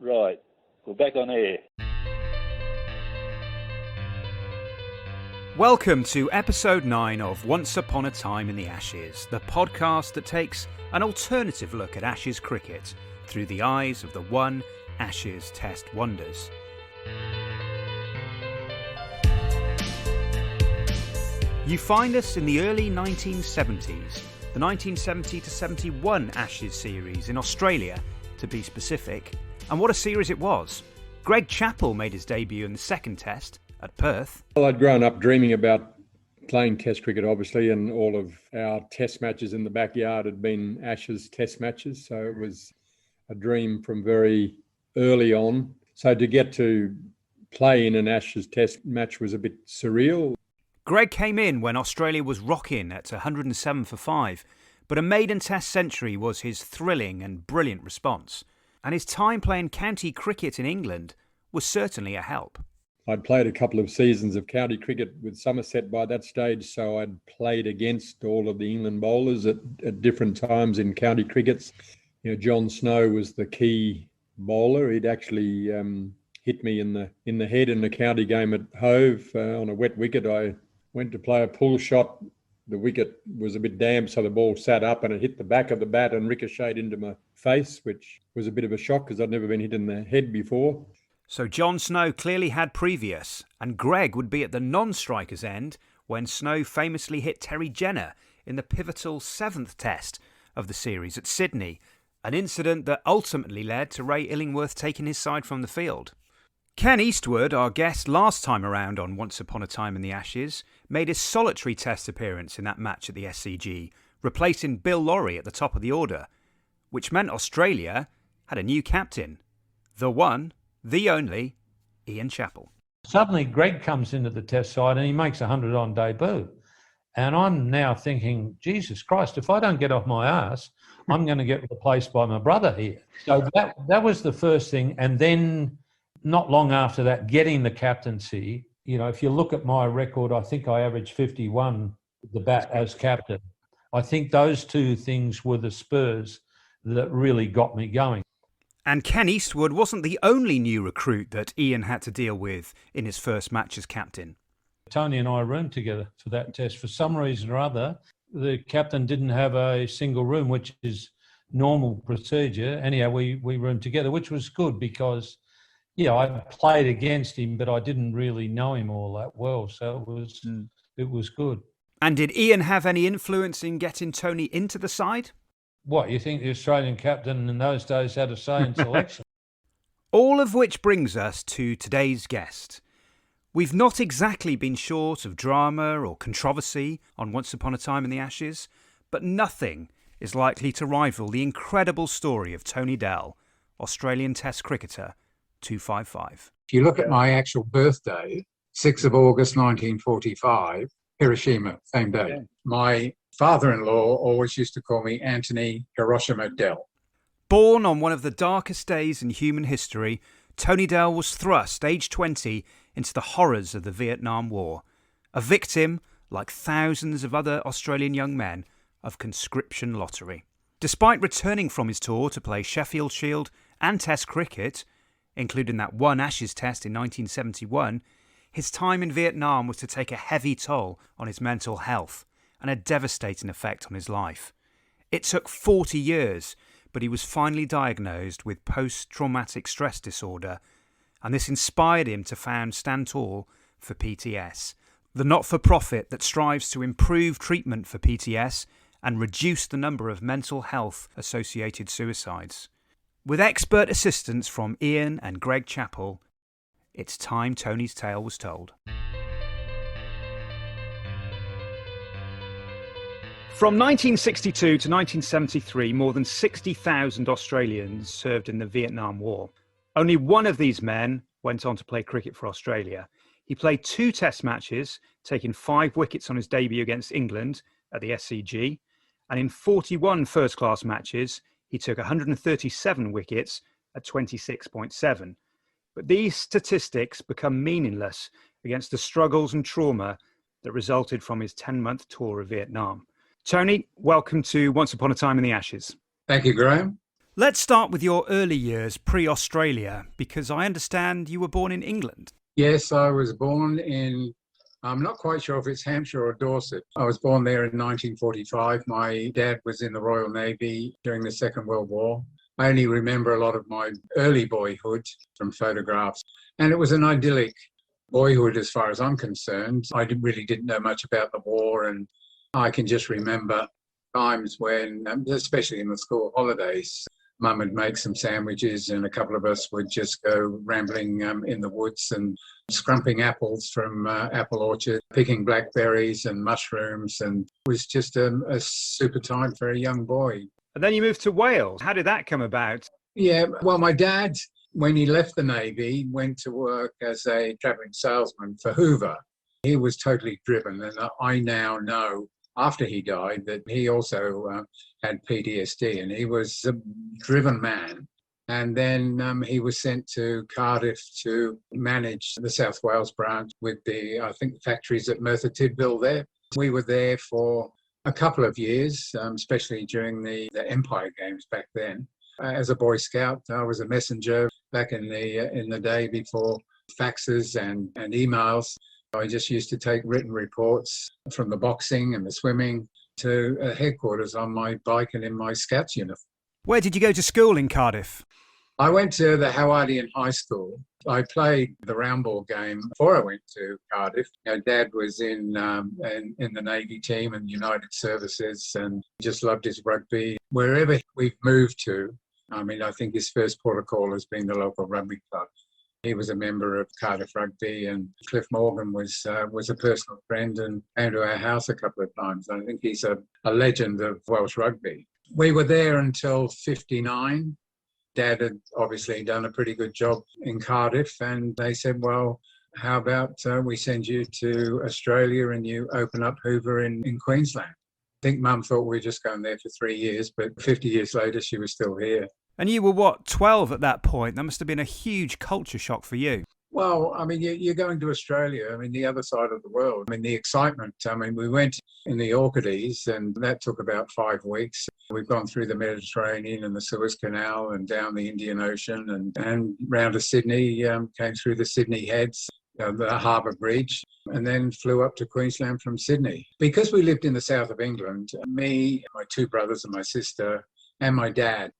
Right, we're back on air. Welcome to episode 9 of Once Upon a Time in the Ashes, the podcast that takes an alternative look at Ashes cricket through the eyes of the one Ashes Test wonders. You find us in the early 1970s, the 1970 to 71 Ashes series in Australia, to be specific. And what a series it was. Greg Chappell made his debut in the second Test at Perth. Well, I'd grown up dreaming about playing Test cricket, obviously, and all of our Test matches in the backyard had been Ashes Test matches. So it was a dream from very early on. So to get to play in an Ashes Test match was a bit surreal. Greg came in when Australia was rocking at 107 for 5, but a maiden Test century was his thrilling and brilliant response. And his time playing county cricket in England was certainly a help. I'd played a couple of seasons of county cricket with Somerset by that stage, so I'd played against all of the England bowlers at different times in county crickets. You know, John Snow was the key bowler. He'd actually hit me in the head in the county game at Hove on a wet wicket. I went to play a pull shot. The wicket was a bit damp, so the ball sat up and it hit the back of the bat and ricocheted into my face, which was a bit of a shock because I'd never been hit in the head before. So John Snow clearly had previous, and Greg would be at the non-striker's end when Snow famously hit Terry Jenner in the pivotal 7th Test of the series at Sydney, an incident that ultimately led to Ray Illingworth taking his side from the field. Ken Eastwood, our guest last time around on Once Upon a Time in the Ashes, made his solitary Test appearance in that match at the SCG, replacing Bill Lawry at the top of the order, which meant Australia had a new captain, the one, the only, Ian Chappell. Suddenly Greg comes into the Test side and he makes a 100-on debut. And I'm now thinking, Jesus Christ, if I don't get off my arse, I'm going to get replaced by my brother here. So that was the first thing. And then not long after that, getting the captaincy, you know, if you look at my record, I think I averaged 51 with the bat as captain. I think those two things were the spurs that really got me going. And Ken Eastwood wasn't the only new recruit that Ian had to deal with in his first match as captain. Tony and I roomed together for that Test. For some reason or other, the captain didn't have a single room, which is normal procedure. Anyhow, we roomed together, which was good because, yeah, I played against him, but I didn't really know him all that well. So it was good. And did Ian have any influence in getting Tony into the side? What, you think the Australian captain in those days had a say in selection? All of which brings us to today's guest. We've not exactly been short of drama or controversy on Once Upon a Time in the Ashes, but nothing is likely to rival the incredible story of Tony Dell, Australian Test cricketer, 255. If you look at my actual birthday, 6th of August 1945, Hiroshima, same day. My father-in-law always used to call me Anthony Hiroshima Dell. Born on one of the darkest days in human history, Tony Dell was thrust, aged 20, into the horrors of the Vietnam War, a victim, like thousands of other Australian young men, of conscription lottery. Despite returning from his tour to play Sheffield Shield and Test cricket, including that one Ashes Test in 1971, his time in Vietnam was to take a heavy toll on his mental health and a devastating effect on his life. It took 40 years, but he was finally diagnosed with post-traumatic stress disorder, and this inspired him to found Stand Tall for PTS, the not-for-profit that strives to improve treatment for PTS and reduce the number of mental health-associated suicides. With expert assistance from Ian and Greg Chappell, it's time Tony's tale was told. From 1962 to 1973, more than 60,000 Australians served in the Vietnam War. Only one of these men went on to play cricket for Australia. He played 2 Test matches, taking 5 wickets on his debut against England at the SCG, and in 41 first-class matches, he took 137 wickets at 26.7. But these statistics become meaningless against the struggles and trauma that resulted from his 10-month tour of Vietnam. Tony, welcome to Once Upon a Time in the Ashes. Thank you, Graham. Let's start with your early years pre-Australia, because I understand you were born in England. Yes, I was born in, I'm not quite sure if it's Hampshire or Dorset. I was born there in 1945. My dad was in the Royal Navy during the Second World War. I only remember a lot of my early boyhood from photographs, and it was an idyllic boyhood as far as I'm concerned. I really didn't know much about the war, and I can just remember times when, especially in the school holidays, Mum would make some sandwiches and a couple of us would just go rambling in the woods and scrumping apples from apple orchard, picking blackberries and mushrooms, and it was just a super time for a young boy. And then you moved to Wales. How did that come about? Yeah, well, my dad, when he left the Navy, went to work as a travelling salesman for Hoover. He was totally driven, and I now know after he died that he also had PTSD, and he was a driven man. And then he was sent to Cardiff to manage the South Wales branch with the, I think, factories at Merthyr Tydfil there. We were there for a couple of years, especially during the Empire Games back then. As a Boy Scout, I was a messenger back in the day before faxes and emails. I just used to take written reports from the boxing and the swimming to headquarters on my bike and in my Scouts uniform. Where did you go to school in Cardiff? I went to the Howardian High School. I played the round ball game before I went to Cardiff. Dad was in the Navy team and United Services, and just loved his rugby. Wherever we've moved to, I think his first port of call has been the local rugby club. He was a member of Cardiff Rugby, and Cliff Morgan was a personal friend and came to our house a couple of times. I think he's a legend of Welsh rugby. We were there until 59. Dad had obviously done a pretty good job in Cardiff, and they said, well, how about we send you to Australia and you open up Hoover in Queensland. I think Mum thought we were just going there for 3 years, but 50 years later, she was still here. And you were, 12 at that point? That must have been a huge culture shock for you. Well, you're going to Australia, the other side of the world. The excitement. We went in the Orchids, and that took about 5 weeks. We've gone through the Mediterranean and the Suez Canal and down the Indian Ocean and round to Sydney, came through the Sydney Heads, the Harbour Bridge, and then flew up to Queensland from Sydney. Because we lived in the south of England, me, my 2 brothers and my sister, and my dad,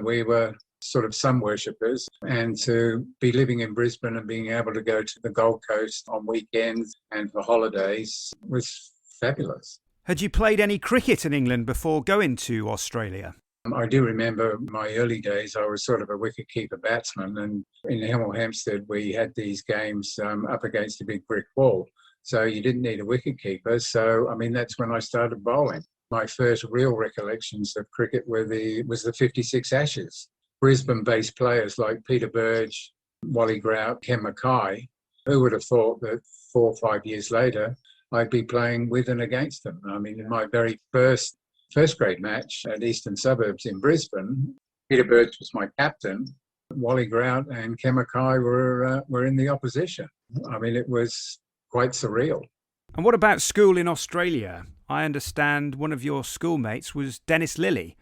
we were sort of sun worshippers, and to be living in Brisbane and being able to go to the Gold Coast on weekends and for holidays was fabulous. Had you played any cricket in England before going to Australia? I do remember my early days. I was sort of a wicket-keeper batsman, and in Hemel Hempstead we had these games up against a big brick wall, so you didn't need a wicket-keeper. So, that's when I started bowling. My first real recollections of cricket was the 56 Ashes. Brisbane-based players like Peter Burge, Wally Grout, Ken Mackay. Who would have thought that 4 or 5 years later I'd be playing with and against them? In my very first grade match at Eastern Suburbs in Brisbane, Peter Burge was my captain. Wally Grout and Ken Mackay were in the opposition. It was quite surreal. And what about school in Australia? I understand one of your schoolmates was Dennis Lillee,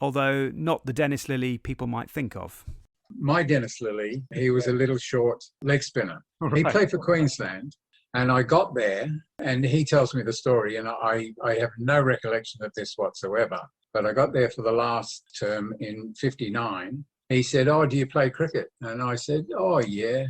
although not the Dennis Lillee people might think of. My Dennis Lillee, he was a little short leg spinner. Right. He played for Queensland, and I got there, and he tells me the story, and I have no recollection of this whatsoever, but I got there for the last term in 59. He said, oh, do you play cricket? And I said, oh, yeah.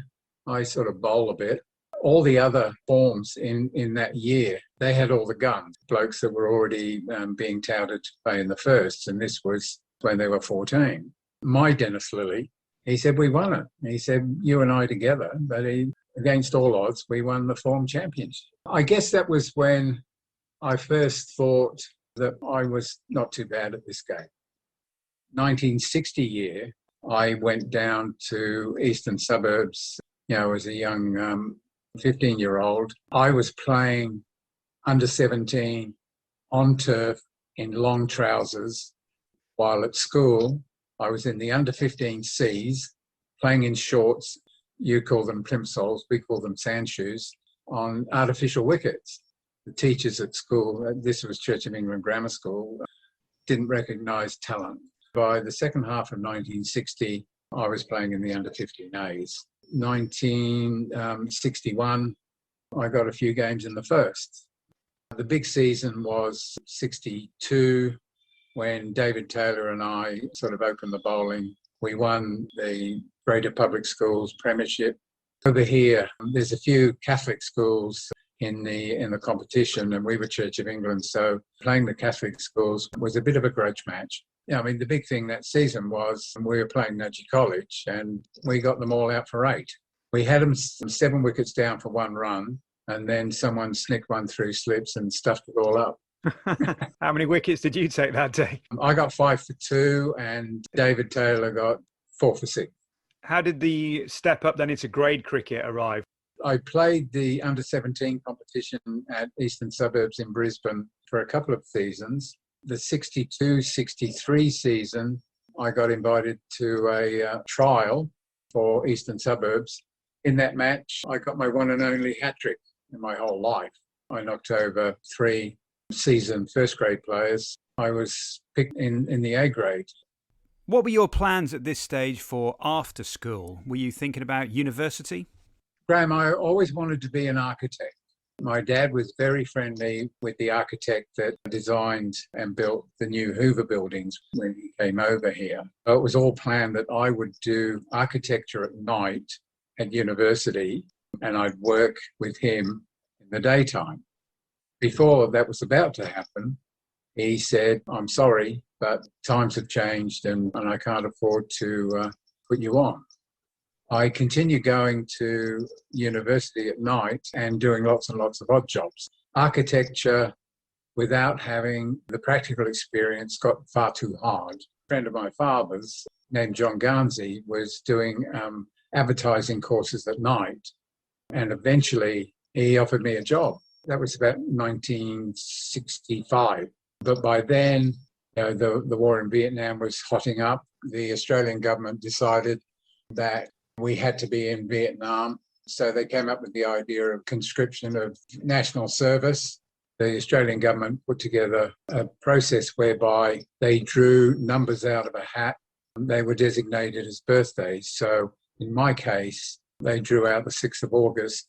I sort of bowl a bit. All the other forms in that year, they had all the guns, blokes that were already being touted to play in the firsts, and this was when they were 14. My Dennis Lillee, he said, we won it. He said, you and I together, but against all odds, we won the form championship. I guess that was when I first thought that I was not too bad at this game. 1960 year, I went down to Eastern Suburbs, as a young 15-year-old. I was playing under 17 on turf in long trousers, while at school I was in the under 15 Cs playing in shorts. You call them plimsolls, we call them sand shoes, on artificial wickets. The teachers at school, this was Church of England Grammar School, didn't recognise talent. By the second half of 1960, I was playing in the under-15As. 1961, I got a few games in the first. The big season was 62, when David Taylor and I sort of opened the bowling. We won the Greater Public Schools Premiership. Over here, there's a few Catholic schools in the competition, and we were Church of England, so playing the Catholic schools was a bit of a grudge match. I mean, the big thing that season was we were playing Nudgee College, and we got them all out for 8. We had them 7 wickets down for 1 run, and then someone snicked one through slips and stuffed it all up. How many wickets did you take that day? I got 5 for 2, and David Taylor got 4 for 6. How did the step up then into grade cricket arrive? I played the under-17 competition at Eastern Suburbs in Brisbane for a couple of seasons. The 62-63 season, I got invited to a trial for Eastern Suburbs. In that match, I got my one and only hat-trick in my whole life. I knocked over 3 seasoned first-grade players. I was picked in the A grade. What were your plans at this stage for after school? Were you thinking about university? Graham, I always wanted to be an architect. My dad was very friendly with the architect that designed and built the new Hoover buildings when he came over here. It was all planned that I would do architecture at night at university, and I'd work with him in the daytime. Before that was about to happen, he said, "I'm sorry, but times have changed and I can't afford to put you on." I continued going to university at night and doing lots and lots of odd jobs. Architecture, without having the practical experience, got far too hard. A friend of my father's, named John Garnsey, was doing advertising courses at night, and eventually he offered me a job. That was about 1965. But by then, the war in Vietnam was hotting up. The Australian government decided that we had to be in Vietnam. So they came up with the idea of conscription of national service. The Australian government put together a process whereby they drew numbers out of a hat. They were designated as birthdays. So in my case, they drew out the 6th of August,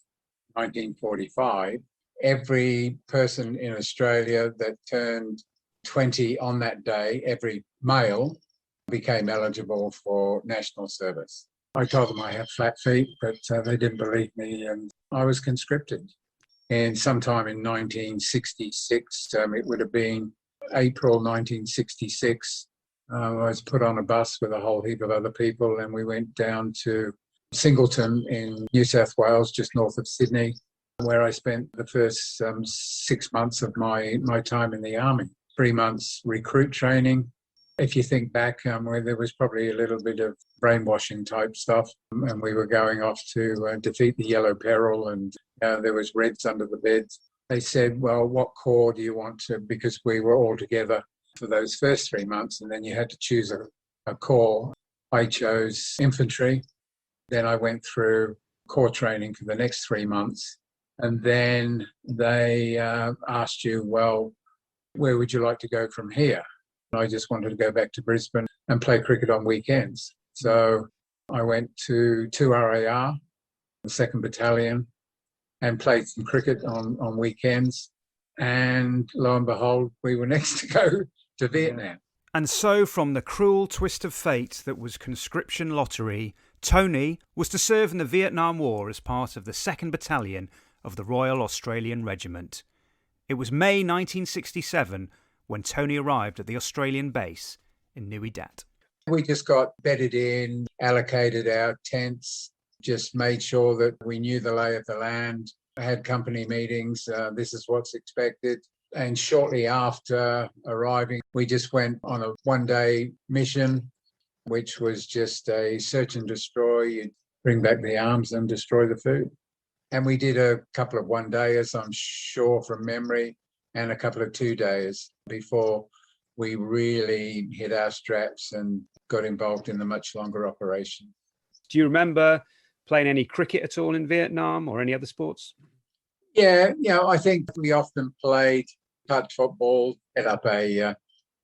1945. Every person in Australia that turned 20 on that day, every male, became eligible for national service. I told them I had flat feet, but they didn't believe me, and I was conscripted. And sometime in 1966, it would have been April 1966, I was put on a bus with a whole heap of other people, and we went down to Singleton in New South Wales, just north of Sydney, where I spent the first 6 months of my time in the army. 3 months recruit training. If you think back, where there was probably a little bit of brainwashing type stuff, and we were going off to defeat the Yellow Peril, and there was Reds under the beds. They said, "Well, what corps do you want to?" Because we were all together for those first 3 months, and then you had to choose a corps. I chose infantry. Then I went through corps training for the next 3 months, and then they asked you, "Well, where would you like to go from here?" I just wanted to go back to Brisbane and play cricket on weekends. So I went to 2RAR, the 2nd Battalion, and played some cricket on weekends. And lo and behold, we were next to go to Vietnam. And so, from the cruel twist of fate that was conscription lottery, Tony was to serve in the Vietnam War as part of the 2nd Battalion of the Royal Australian Regiment. It was May 1967 when Tony arrived at the Australian base in Nui Dat. We just got bedded in, allocated our tents, just made sure that we knew the lay of the land, had company meetings, this is what's expected. And shortly after arriving, we just went on a one-day mission, which was just a search and destroy. You'd bring back the arms and destroy the food. And we did a couple of one-dayers, I'm sure from memory, and a couple of 2-dayers before we really hit our straps and got involved in the much longer operation. Do you remember playing any cricket at all in Vietnam or any other sports? Yeah, I think we often played touch football, set up a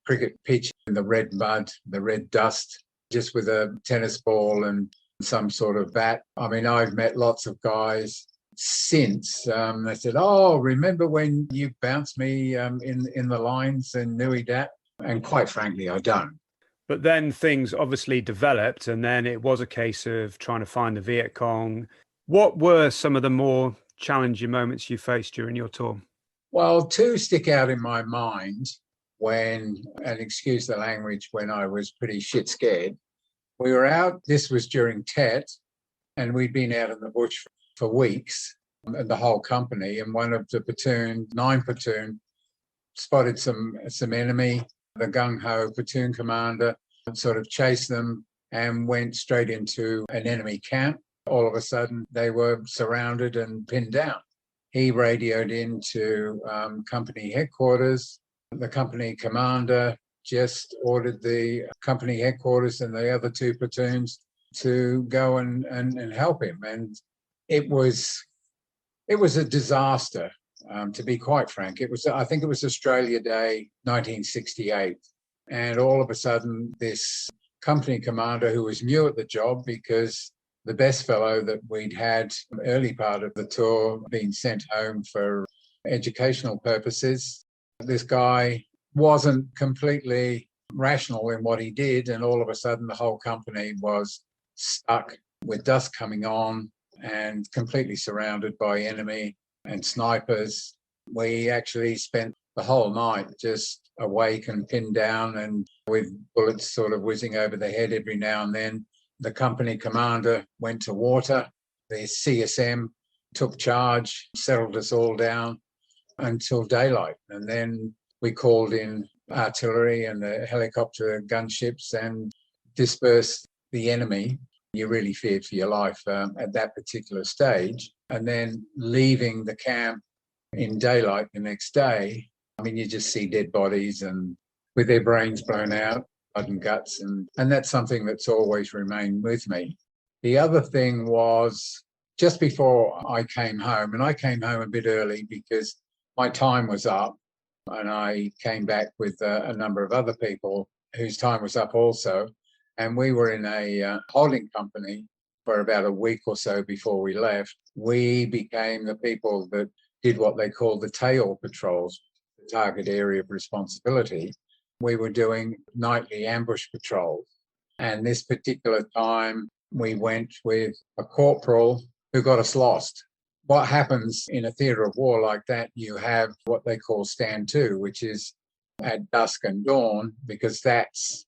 cricket pitch in the red mud, the red dust, just with a tennis ball and some sort of bat. I mean, I've met lots of guys since. They said, "Oh, remember when you bounced me in the lines in Nui Dat?" And quite frankly, I don't. But then things obviously developed, and then it was a case of trying to find the Viet Cong. What were some of the more challenging moments you faced during your tour? Well, two stick out in my mind when, and excuse the language, when I was pretty shit scared. We were out, this was during Tet, and we'd been out in the bush for weeks, the whole company, and one of the platoon, 9 platoon, spotted some enemy. The gung-ho platoon commander sort of chased them and went straight into an enemy camp. All of a sudden, they were surrounded and pinned down. He radioed into company headquarters. The company commander just ordered the company headquarters and the other 2 platoons to go and help him. And it was a disaster. To be quite frank, I think it was Australia Day, 1968. And all of a sudden, this company commander who was new at the job, because the best fellow that we'd had early part of the tour being sent home for educational purposes, this guy wasn't completely rational in what he did. And all of a sudden, the whole company was stuck with dust coming on and completely surrounded by enemy and snipers. We actually spent the whole night just awake and pinned down and with bullets sort of whizzing over the head every now and then. The company commander went to water. The CSM took charge, settled us all down until daylight. And then we called in artillery and the helicopter gunships and dispersed the enemy. You really feared for your life at that particular stage. And then leaving the camp in daylight the next day, I mean, you just see dead bodies and with their brains blown out, blood and guts. And that's something that's always remained with me. The other thing was just before I came home, and I came home a bit early because my time was up, and I came back with a number of other people whose time was up also. And we were in a holding company for about a week or so before we left. We became the people that did what they called the tail patrols, the target area of responsibility. We were doing nightly ambush patrols. And this particular time, we went with a corporal who got us lost. What happens in a theatre of war like that, you have what they call stand to, which is at dusk and dawn, because that's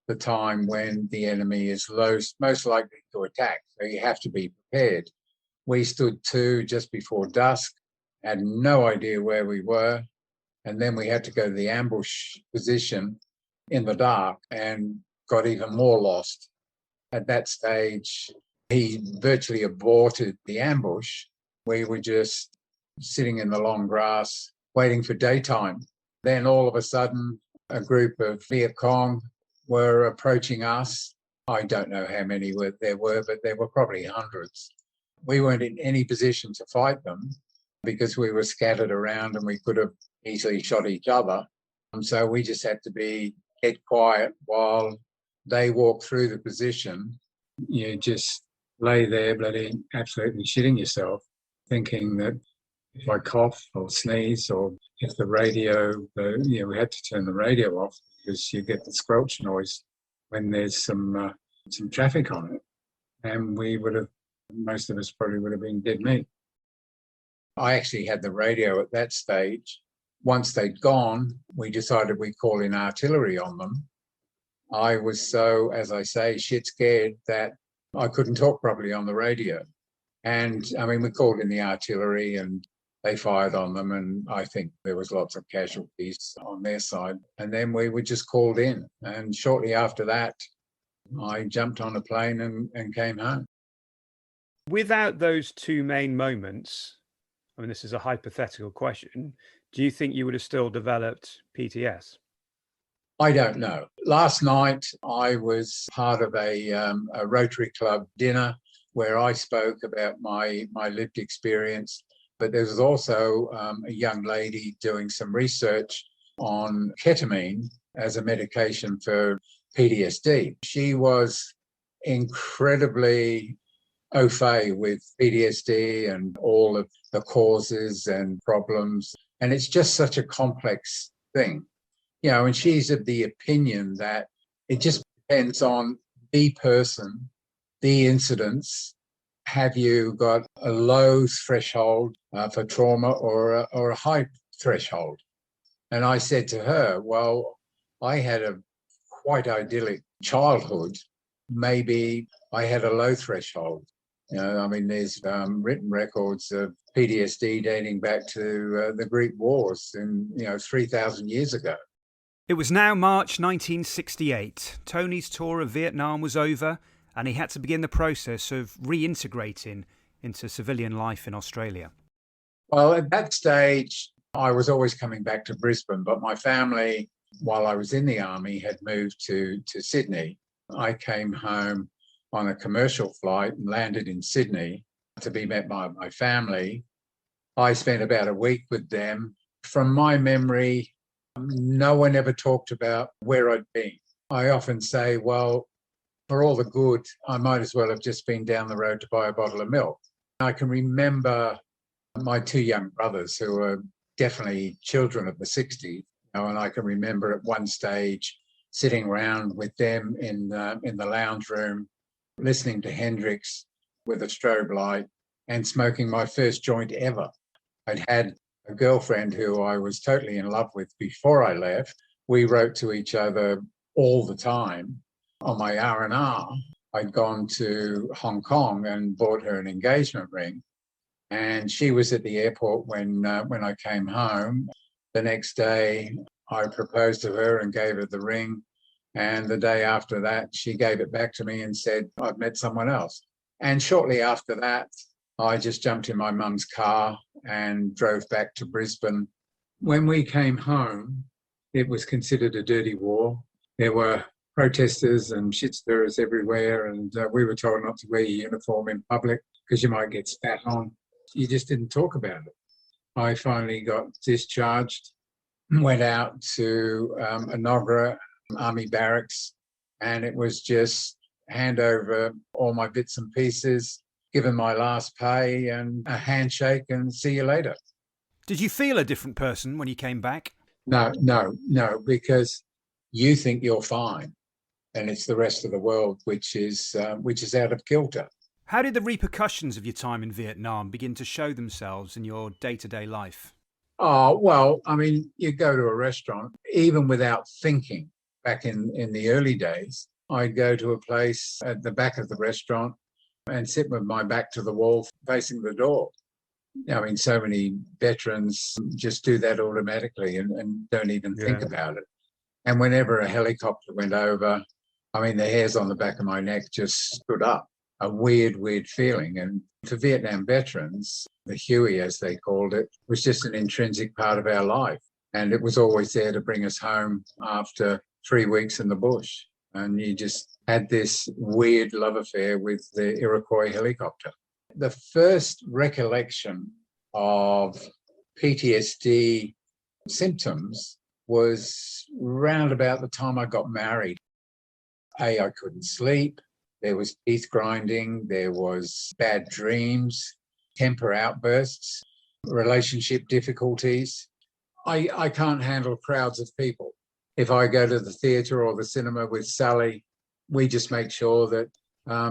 the time when the enemy is most likely to attack. So you have to be prepared. We stood to just before dusk, had no idea where we were. And then we had to go to the ambush position in the dark and got even more lost. At that stage, he virtually aborted the ambush. We were just sitting in the long grass, waiting for daytime. Then all of a sudden, a group of Viet Cong were approaching us. I don't know how many there were, but there were probably hundreds. We weren't in any position to fight them because we were scattered around and we could have easily shot each other. So we just had to be dead quiet while they walked through the position. You just lay there bloody absolutely shitting yourself, thinking that if I cough or sneeze or if the radio, we had to turn the radio off because you get the squelch noise when there's some traffic on it. And most of us probably would have been dead meat. I actually had the radio at that stage. Once they'd gone, we decided we'd call in artillery on them. I was so, as I say, shit scared that I couldn't talk properly on the radio. And I mean, we called in the artillery and they fired on them. And I think there was lots of casualties on their side. And then we were just called in. And shortly after that, I jumped on a plane and came home. Without those two main moments, I mean, this is a hypothetical question, do you think you would have still developed PTS? I don't know. Last night, I was part of a Rotary Club dinner where I spoke about my lived experience. But there was also a young lady doing some research on ketamine as a medication for PTSD. She was incredibly au fait with PTSD and all of the causes and problems. And it's just such a complex thing, and she's of the opinion that it just depends on the person, the incidents. Have you got a low threshold for trauma or a high threshold? And I said to her, well, I had a quite idyllic childhood. Maybe I had a low threshold. There's written records of PTSD dating back to the Greek Wars in, 3,000 years ago. It was now March 1968. Tony's tour of Vietnam was over, and he had to begin the process of reintegrating into civilian life in Australia. Well, at that stage, I was always coming back to Brisbane, but my family, while I was in the army, had moved to Sydney. I came home on a commercial flight and landed in Sydney to be met by my family. I spent about a week with them. From my memory, no one ever talked about where I'd been. I often say, well, for all the good, I might as well have just been down the road to buy a bottle of milk. I can remember my two young brothers who were definitely children of the 60s, and I can remember at one stage sitting around with them in the lounge room, listening to Hendrix with a strobe light and smoking my first joint ever. I'd had a girlfriend who I was totally in love with before I left. We wrote to each other all the time. On my R&R, I'd gone to Hong Kong and bought her an engagement ring. And she was at the airport when I came home. The next day, I proposed to her and gave her the ring. And the day after that, she gave it back to me and said, I've met someone else. And shortly after that, I just jumped in my mum's car and drove back to Brisbane. When we came home, it was considered a dirty war. There were protesters and shit stirrers everywhere, and we were told not to wear your uniform in public because you might get spat on. You just didn't talk about it. I finally got discharged, went out to Enoggera Army Barracks, and it was just hand over all my bits and pieces, given my last pay and a handshake and see you later. Did you feel a different person when you came back? No, because you think you're fine, and it's the rest of the world which is out of kilter. How did the repercussions of your time in Vietnam begin to show themselves in your day-to-day life? Oh, well, you go to a restaurant, even without thinking. Back in the early days, I'd go to a place at the back of the restaurant and sit with my back to the wall facing the door. So many veterans just do that automatically and don't even think about it. And whenever a helicopter went over, the hairs on the back of my neck just stood up. A weird feeling. And for Vietnam veterans, the Huey, as they called it, was just an intrinsic part of our life. And it was always there to bring us home after 3 weeks in the bush. And you just had this weird love affair with the Iroquois helicopter. The first recollection of PTSD symptoms was round about the time I got married. I couldn't sleep. There was teeth grinding. There was bad dreams, temper outbursts, relationship difficulties. I can't handle crowds of people. If I go to the theatre or the cinema with Sally, we just make sure that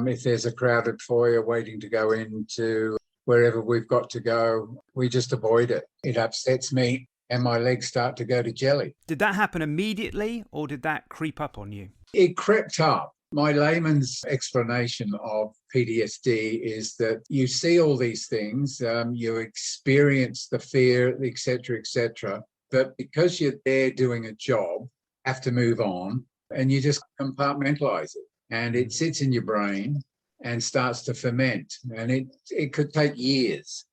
if there's a crowded foyer waiting to go into wherever we've got to go, we just avoid it. It upsets me and my legs start to go to jelly. Did that happen immediately or did that creep up on you? It crept up. My layman's explanation of PTSD is that you see all these things, you experience the fear, etc., but because you're there doing a job, have to move on, and you just compartmentalize it. And it sits in your brain and starts to ferment, and it could take years.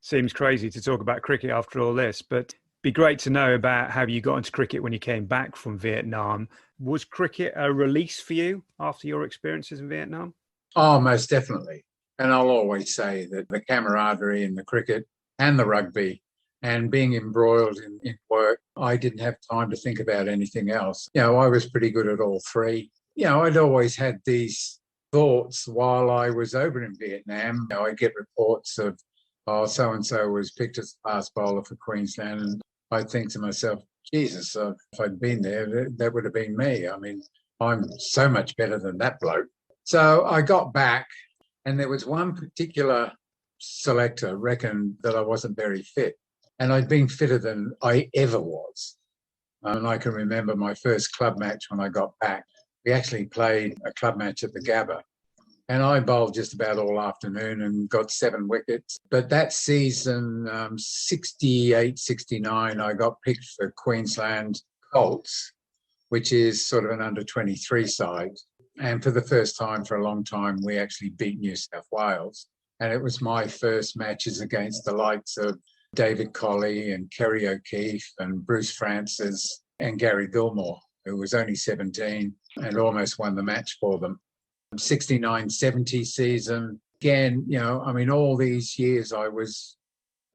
Seems crazy to talk about cricket after all this, but be great to know about how you got into cricket when you came back from Vietnam. Was cricket a release for you after your experiences in Vietnam? Oh, most definitely. And I'll always say that the camaraderie in the cricket and the rugby And being embroiled in work, I didn't have time to think about anything else. I was pretty good at all three. I'd always had these thoughts while I was over in Vietnam. I'd get reports of, oh, so-and-so was picked as fast bowler for Queensland. And I'd think to myself, Jesus, if I'd been there, that would have been me. I mean, I'm so much better than that bloke. So I got back, and there was one particular selector reckoned that I wasn't very fit. And I'd been fitter than I ever was. And I can remember my first club match when I got back. We actually played a club match at the Gabba. And I bowled just about all afternoon and got 7 wickets. But that season, 68, 69, I got picked for Queensland Colts, which is sort of an under-23 side. And for the first time for a long time, we actually beat New South Wales. And it was my first matches against the likes of David Colley and Kerry O'Keefe and Bruce Francis and Gary Gilmore, who was only 17 and almost won the match for them. 69-70 season. Again, all these years I was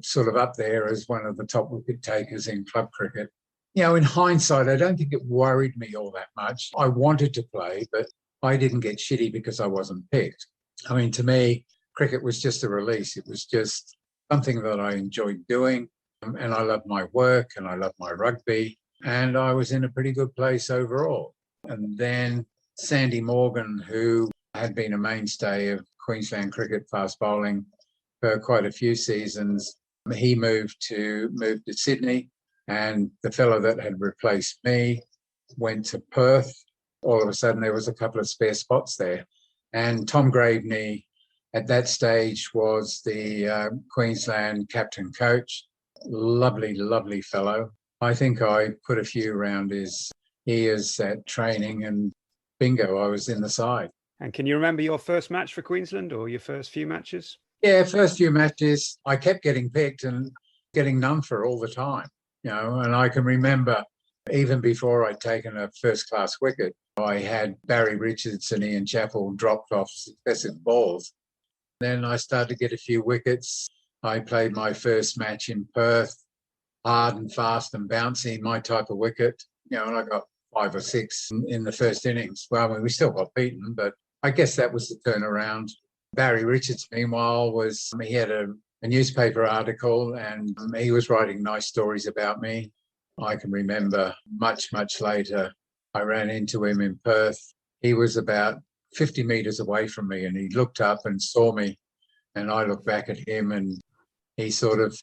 sort of up there as one of the top wicket takers in club cricket. In hindsight, I don't think it worried me all that much. I wanted to play, but I didn't get shitty because I wasn't picked. To me, cricket was just a release. It was just something that I enjoyed doing, and I loved my work and I loved my rugby, and I was in a pretty good place overall. And then Sandy Morgan, who had been a mainstay of Queensland cricket fast bowling for quite a few seasons, he moved to Sydney, and the fellow that had replaced me went to Perth. All of a sudden, there was a couple of spare spots there. And Tom Graveney, at that stage, was the Queensland captain coach. Lovely, lovely fellow. I think I put a few around his ears at training, and bingo, I was in the side. And can you remember your first match for Queensland or your first few matches? Yeah, first few matches, I kept getting picked and getting none for all the time, and I can remember even before I'd taken a first-class wicket, I had Barry Richards and Ian Chappell dropped off successive balls. Then I started to get a few wickets. I played my first match in Perth, hard and fast and bouncy, my type of wicket, and I got 5 or 6 in the first innings. Well, we still got beaten, but I guess that was the turnaround. Barry Richards, meanwhile, he had a newspaper article and he was writing nice stories about me. I can remember much, much later, I ran into him in Perth. He was about 50 metres away from me, and he looked up and saw me, and I looked back at him, and he sort of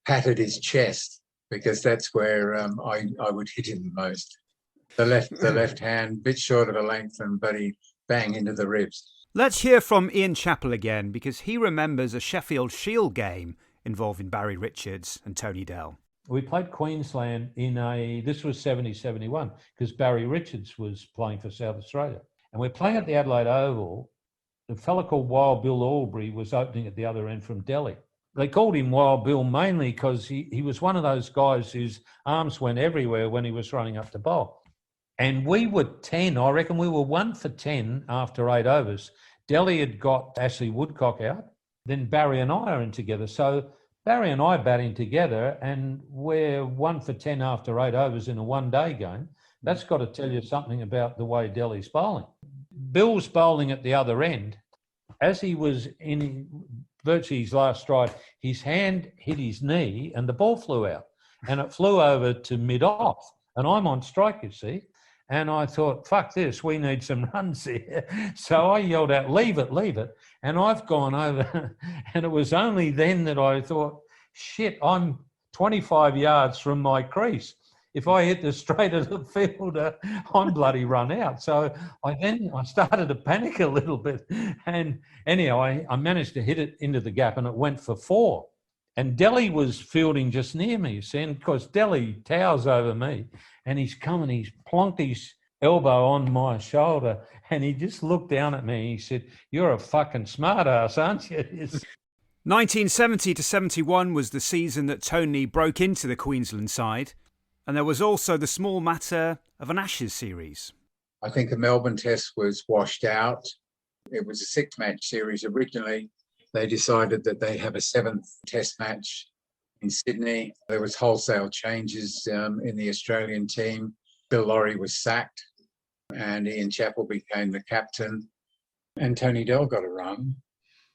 patted his chest, because that's where I would hit him the most. The left hand, bit short of a length, but he bang into the ribs. Let's hear from Ian Chappell again, because he remembers a Sheffield Shield game involving Barry Richards and Tony Dell. We played Queensland this was 70-71, because Barry Richards was playing for South Australia. And we're playing at the Adelaide Oval. A fella called Wild Bill Albury was opening at the other end from Delhi. They called him Wild Bill mainly because he was one of those guys whose arms went everywhere when he was running up to bowl. And we were 10, I reckon we were 1 for 10 after 8 overs. Delhi had got Ashley Woodcock out. Then Barry and I are in together. So Barry and I batting together, and we're 1 for 10 after 8 overs in a one-day game. That's got to tell you something about the way Delhi's bowling. Bill's bowling at the other end. As he was in virtually his last stride, his hand hit his knee and the ball flew out. And it flew over to mid-off. And I'm on strike, you see. And I thought, fuck this, we need some runs here. So I yelled out, leave it, leave it. And I've gone over. And it was only then that I thought, shit, I'm 25 yards from my crease. If I hit the straight of the fielder, I'm bloody run out. So I started to panic a little bit. And anyhow, I managed to hit it into the gap and it went for 4. And Delhi was fielding just near me, you see, and of course Delhi towers over me and he's come and he's plonked his elbow on my shoulder and he just looked down at me and he said, "You're a fucking smart ass, aren't you?" 1970-71 was the season that Tony broke into the Queensland side, and there was also the small matter of an Ashes series. I think the Melbourne Test was washed out. It was a 6-match series originally. They decided that they'd have a 7th Test match in Sydney. There was wholesale changes in the Australian team. Bill Laurie was sacked and Ian Chappell became the captain. And Tony Dell got a run,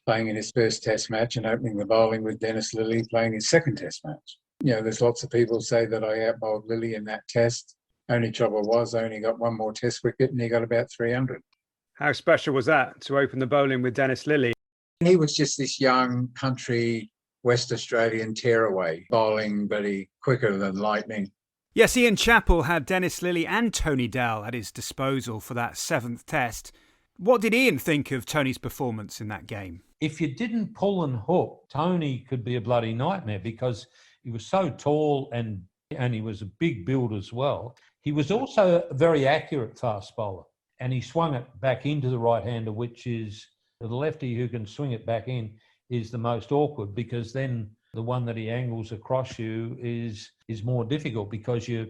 playing in his first test match and opening the bowling with Dennis Lillee playing his second test match. You know, there's lots of people say that I out-bowled Lillee in that test. Only trouble was I only got one more test wicket and he got about 300. How special was that, to open the bowling with Dennis Lillee? He was just this young country West Australian tearaway, bowling, but he quicker than lightning. Yes, Ian Chappell had Dennis Lillee and Tony Dell at his disposal for that 7th test. What did Ian think of Tony's performance in that game? If you didn't pull and hook, Tony could be a bloody nightmare because he was so tall and he was a big build as well. He was also a very accurate fast bowler, and he swung it back into the right-hander, which is the lefty who can swing it back in is the most awkward, because then the one that he angles across you is more difficult because you're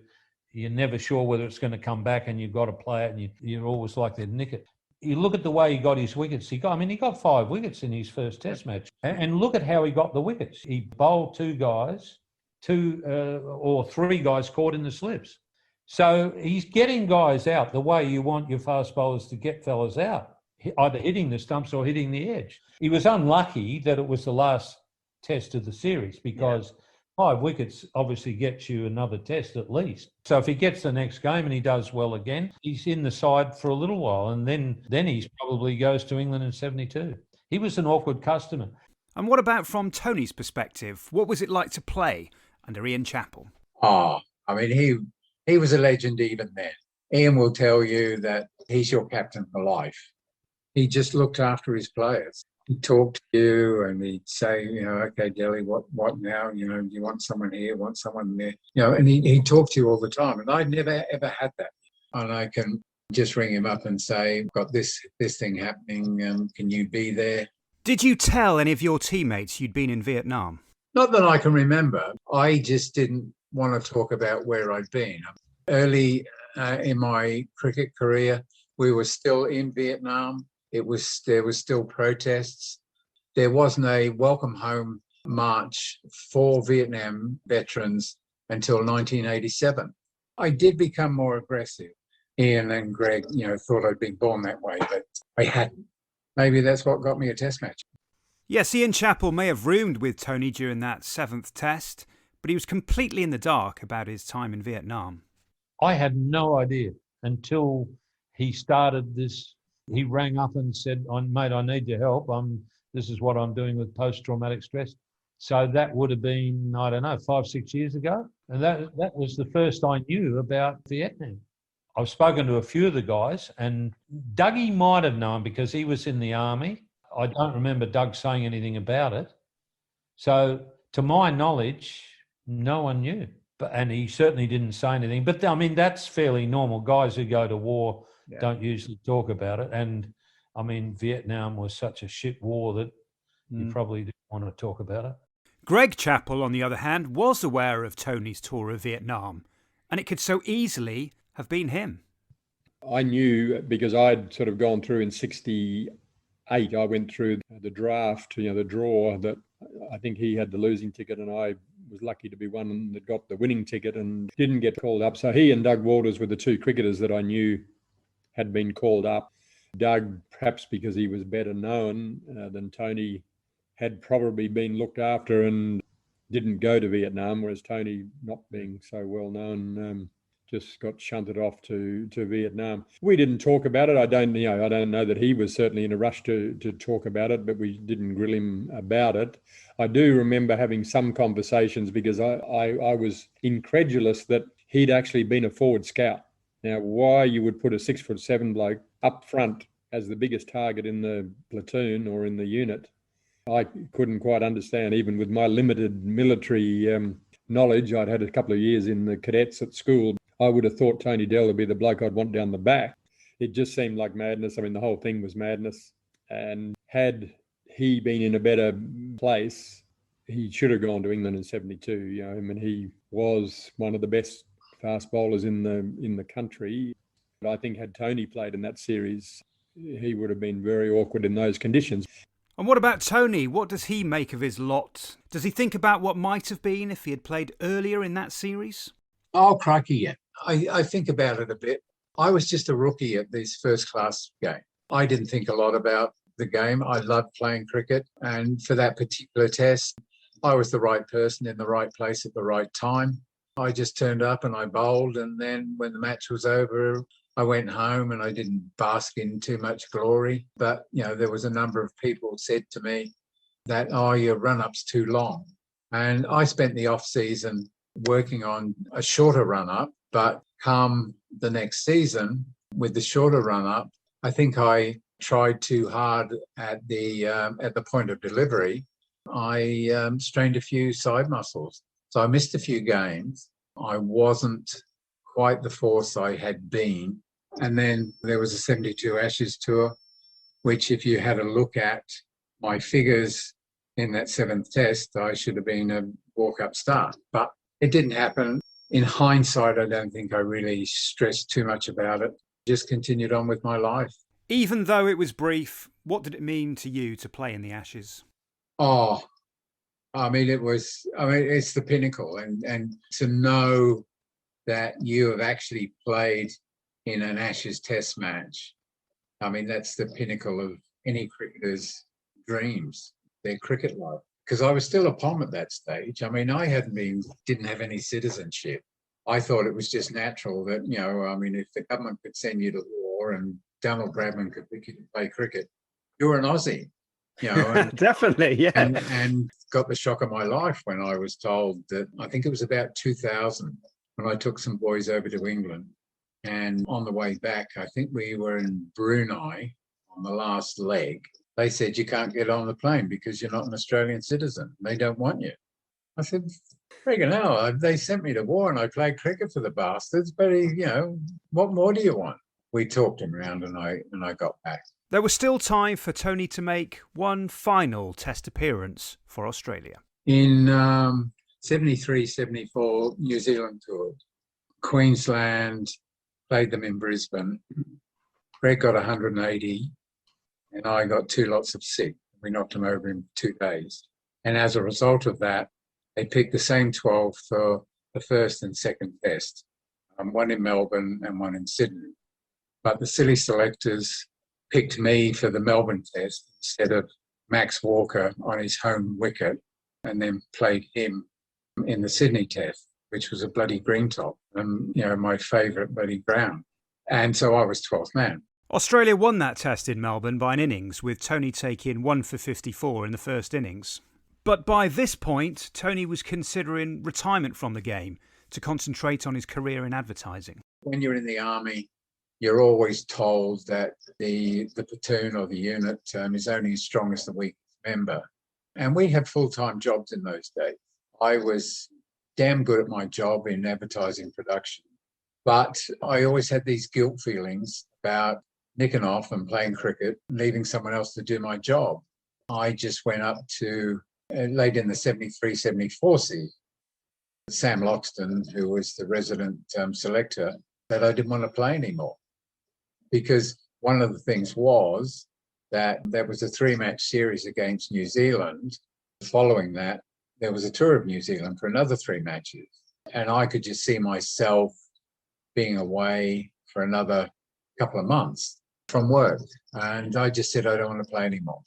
never sure whether it's going to come back, and you've got to play it, and you're always likely to nick it. You look at the way he got his wickets. He got 5 wickets in his first test match. And look at how he got the wickets. He bowled 2 or 3 guys caught in the slips. So he's getting guys out the way you want your fast bowlers to get fellas out, either hitting the stumps or hitting the edge. He was unlucky that it was the last test of the series because 5 wickets obviously gets you another test at least. So if he gets the next game and he does well again, he's in the side for a little while, and then he probably goes to England in 72. He was an awkward customer. And what about from Tony's perspective? What was it like to play under Ian Chappell? I mean, he was a legend even then. Ian will tell you that he's your captain for life. He just looked after his players. He'd talk to you and he'd say, okay, Delhi, what now? Do you want someone here, want someone there? And he'd talk to you all the time. And I'd never, ever had that. And I can just ring him up and say, I've got this thing happening. Can you be there? Did you tell any of your teammates you'd been in Vietnam? Not that I can remember. I just didn't want to talk about where I'd been. Early in my cricket career, we were still in Vietnam. There was still protests. There wasn't a welcome home march for Vietnam veterans until 1987. I did become more aggressive. Ian and Greg, thought I'd been born that way, but I hadn't. Maybe that's what got me a test match. Yes, Ian Chappell may have roomed with Tony during that 7th test, but he was completely in the dark about his time in Vietnam. I had no idea until he started this. He rang up and said, mate, I need your help. This is what I'm doing with post-traumatic stress. So that would have been, 5-6 years ago. And that was the first I knew about Vietnam. I've spoken to a few of the guys, and Dougie might have known because he was in the army. I don't remember Doug saying anything about it. So to my knowledge, no one knew. And he certainly didn't say anything. But that's fairly normal. Guys who go to war don't usually talk about it. And Vietnam was such a shit war that you probably didn't want to talk about it. Greg Chappell, on the other hand, was aware of Tony's tour of Vietnam, and it could so easily have been him. I knew because I'd sort of gone through in 68. I went through the draft, the draw, that I think he had the losing ticket and I was lucky to be one that got the winning ticket and didn't get called up. So he and Doug Walters were the 2 cricketers that I knew had been called up. Doug, perhaps because he was better known than Tony, had probably been looked after and didn't go to Vietnam, whereas Tony, not being so well known, just got shunted off to Vietnam. We didn't talk about it. I don't know that he was certainly in a rush to talk about it, but we didn't grill him about it. I do remember having some conversations because I was incredulous that he'd actually been a forward scout. Now, why you would put a 6'7" bloke up front as the biggest target in the platoon or in the unit, I couldn't quite understand. Even with my limited military knowledge, I'd had a couple of years in the cadets at school. I would have thought Tony Dell would be the bloke I'd want down the back. It just seemed like madness. The whole thing was madness. And had he been in a better place, he should have gone to England in 72. He was one of the best fast bowlers in the country. But I think had Tony played in that series, he would have been very awkward in those conditions. And what about Tony? What does he make of his lot? Does he think about what might have been if he had played earlier in that series? Oh, crikey, yeah. I think about it a bit. I was just a rookie at this first-class game. I didn't think a lot about the game. I loved playing cricket. And for that particular test, I was the right person in the right place at the right time. I just turned up and I bowled. And then when the match was over, I went home and I didn't bask in too much glory. But, there was a number of people who said to me that, oh, your run-up's too long. And I spent the off-season working on a shorter run-up, but come the next season with the shorter run-up, I think I tried too hard at the point of delivery. I strained a few side muscles. So I missed a few games. I wasn't quite the force I had been. And then there was a 72 Ashes tour, which if you had a look at my figures in that seventh test, I should have been a walk-up start. But it didn't happen. In hindsight, I don't think I really stressed too much about it. Just continued on with my life. Even though it was brief, what did it mean to you to play in the Ashes? Oh, it's the pinnacle. And to know that you have actually played in an Ashes test match, that's the pinnacle of any cricketer's dreams, their cricket life. Because I was still a POM at that stage. I didn't have any citizenship. I thought it was just natural that, if the government could send you to war and Donald Bradman could pick you to play cricket, you're an Aussie, And, Definitely, yeah. And got the shock of my life when I was told that, I think it was about 2000, when I took some boys over to England. And on the way back, I think we were in Brunei on the last leg. They said, you can't get on the plane because you're not an Australian citizen. They don't want you. I said, friggin' hell, they sent me to war and I played cricket for the bastards, but, what more do you want? We talked him around and I got back. There was still time for Tony to make one final test appearance for Australia. In 73, 74, New Zealand toured. Queensland, played them in Brisbane. Greg got 180 and I got 2 lots of sick. We knocked him over in 2 days. And as a result of that, they picked the same 12 for the first and second test, one in Melbourne and one in Sydney. But the silly selectors picked me for the Melbourne test instead of Max Walker on his home wicket, and then played him in the Sydney test, which was a bloody green top, and my favourite bloody ground. And so I was 12th man. Australia won that test in Melbourne by an innings, with Tony taking 1 for 54 in the first innings. But by this point, Tony was considering retirement from the game to concentrate on his career in advertising. When you're in the army, you're always told that the platoon or the unit is only as strong as the weakest member. And we had full-time jobs in those days. I was damn good at my job in advertising production, but I always had these guilt feelings about nicking off and playing cricket, leaving someone else to do my job. I just went up to, late in the 73, 74 season, Sam Loxton, who was the resident selector, that I didn't want to play anymore. Because one of the things was that there was a 3-match series against New Zealand. Following that, there was a tour of New Zealand for another 3 matches. And I could just see myself being away for another couple of months from work. And I just said, I don't want to play anymore.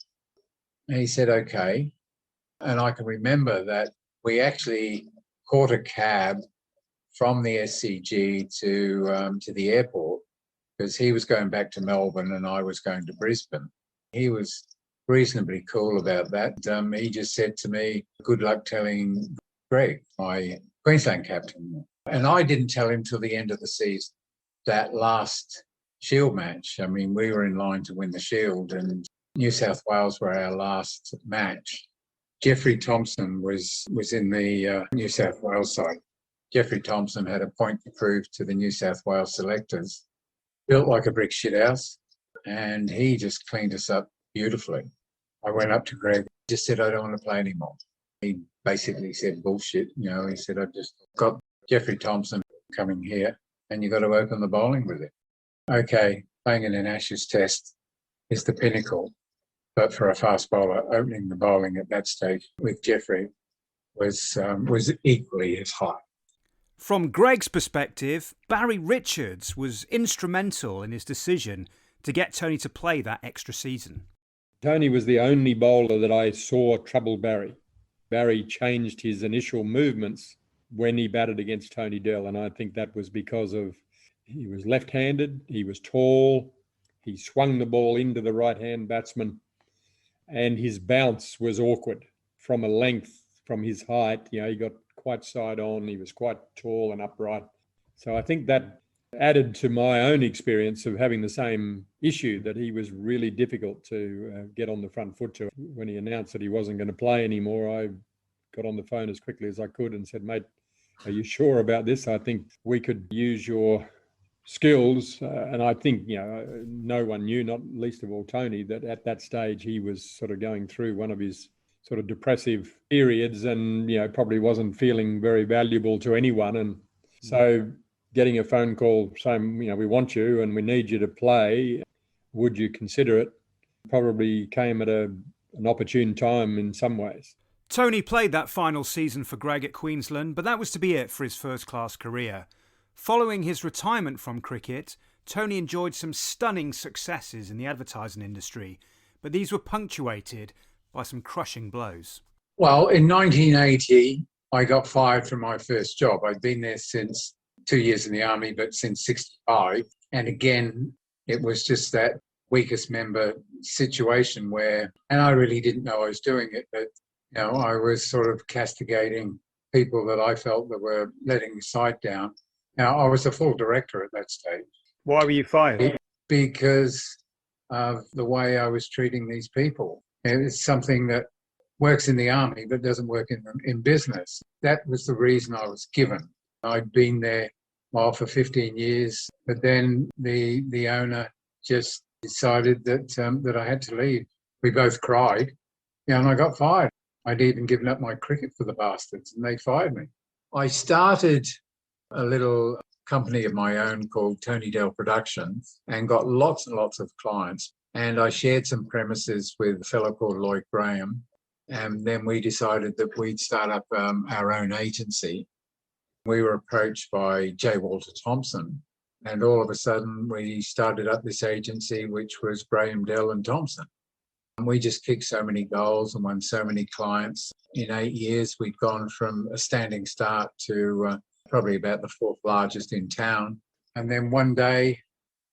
And he said, okay. And I can remember that we actually caught a cab from the SCG to the airport, because he was going back to Melbourne and I was going to Brisbane. He was reasonably cool about that. He just said to me, good luck telling Greg, my Queensland captain. And I didn't tell him till the end of the season. That last Shield match, we were in line to win the Shield and New South Wales were our last match. Jeffrey Thompson was in the New South Wales side. Jeffrey Thompson had a point to prove to the New South Wales selectors. Built like a brick shithouse, and he just cleaned us up beautifully. I went up to Greg, just said, I don't want to play anymore. He basically said, bullshit. He said, I've just got Jeffrey Thompson coming here, and you've got to open the bowling with it. Okay, playing in an Ashes test is the pinnacle, But for a fast bowler, opening the bowling at that stage with Jeffrey was equally as high. From Greg's perspective, Barry Richards was instrumental in his decision to get Tony to play that extra season. Tony was the only bowler that I saw trouble Barry. Barry changed his initial movements when he batted against Tony Dell, and I think that was because he was left-handed, he was tall, he swung the ball into the right-hand batsman, and his bounce was awkward from a length, from his height. He got quite side on, he was quite tall and upright. So I think that added to my own experience of having the same issue, that he was really difficult to get on the front foot to. When he announced that he wasn't going to play anymore, I got on the phone as quickly as I could and said, "Mate, are you sure about this? I think we could use your skills." And I think, no one knew, not least of all Tony, that at that stage he was sort of going through one of his sort of depressive periods and, probably wasn't feeling very valuable to anyone. And so getting a phone call saying, we want you and we need you to play, would you consider it, probably came at an opportune time in some ways. Tony played that final season for Greg at Queensland, but that was to be it for his first-class career. Following his retirement from cricket, Tony enjoyed some stunning successes in the advertising industry, but these were punctuated by some crushing blows. Well, in 1980, I got fired from my first job. I'd been there since 2 years in the army, but since 65. And again, it was just that weakest member situation where, and I really didn't know I was doing it, but, I was sort of castigating people that I felt that were letting the site down. Now, I was a full director at that stage. Why were you fired? Because of the way I was treating these people. It's something that works in the army but doesn't work in business. That was the reason I was given. I'd been there for 15 years, but then the owner just decided that I had to leave. We both cried, and I got fired. I'd even given up my cricket for the bastards, and they fired me. I started a little company of my own called Tony Dell Productions and got lots and lots of clients. And I shared some premises with a fellow called Lloyd Graham. And then we decided that we'd start up our own agency. We were approached by J. Walter Thompson. And all of a sudden, we started up this agency, which was Graham, Dell and Thompson. And we just kicked so many goals and won so many clients. In 8 years, we'd gone from a standing start to probably about the fourth largest in town. And then one day,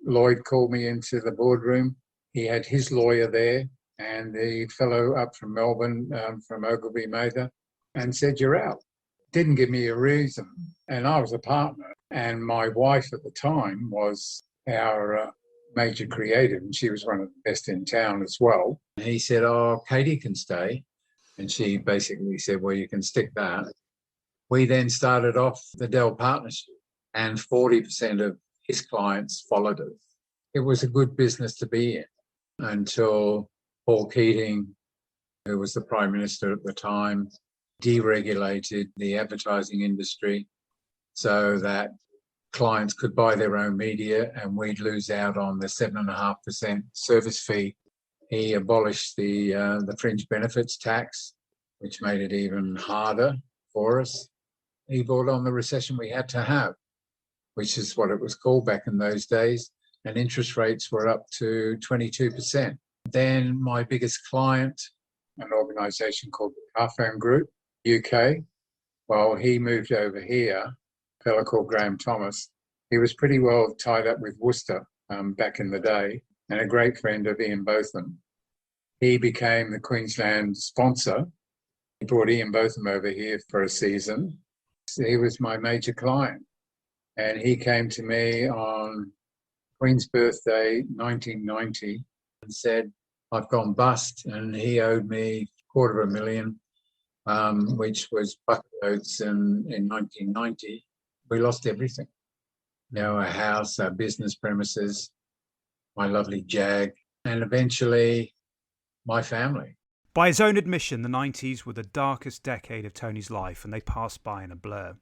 Lloyd called me into the boardroom. He had his lawyer there and the fellow up from Melbourne, from Ogilvy Mather, and said, "You're out." Didn't give me a reason. And I was a partner. And my wife at the time was our major creative, and she was one of the best in town as well. And he said, "Oh, Katie can stay." And she basically said, "Well, you can stick that." We then started off the Dell partnership, and 40% of his clients followed us. It was a good business to be in until Paul Keating, who was the Prime Minister at the time, deregulated the advertising industry so that clients could buy their own media and we'd lose out on the 7.5% service fee. He abolished the fringe benefits tax, which made it even harder for us. He brought on the recession we had to have, which is what it was called back in those days, and interest rates were up to 22%. Then my biggest client, an organisation called the Carphone Group, UK, well, he moved over here, a fellow called Graham Thomas. He was pretty well tied up with Worcester back in the day, and a great friend of Ian Botham. He became the Queensland sponsor. He brought Ian Botham over here for a season. He was my major client, and he came to me on Queen's birthday, 1990, and said, "I've gone bust," and he owed me $250,000, which was bucket loads in 1990. We lost everything. Our house, our business premises, my lovely Jag, and eventually my family. By his own admission, the 90s were the darkest decade of Tony's life, and they passed by in a blur.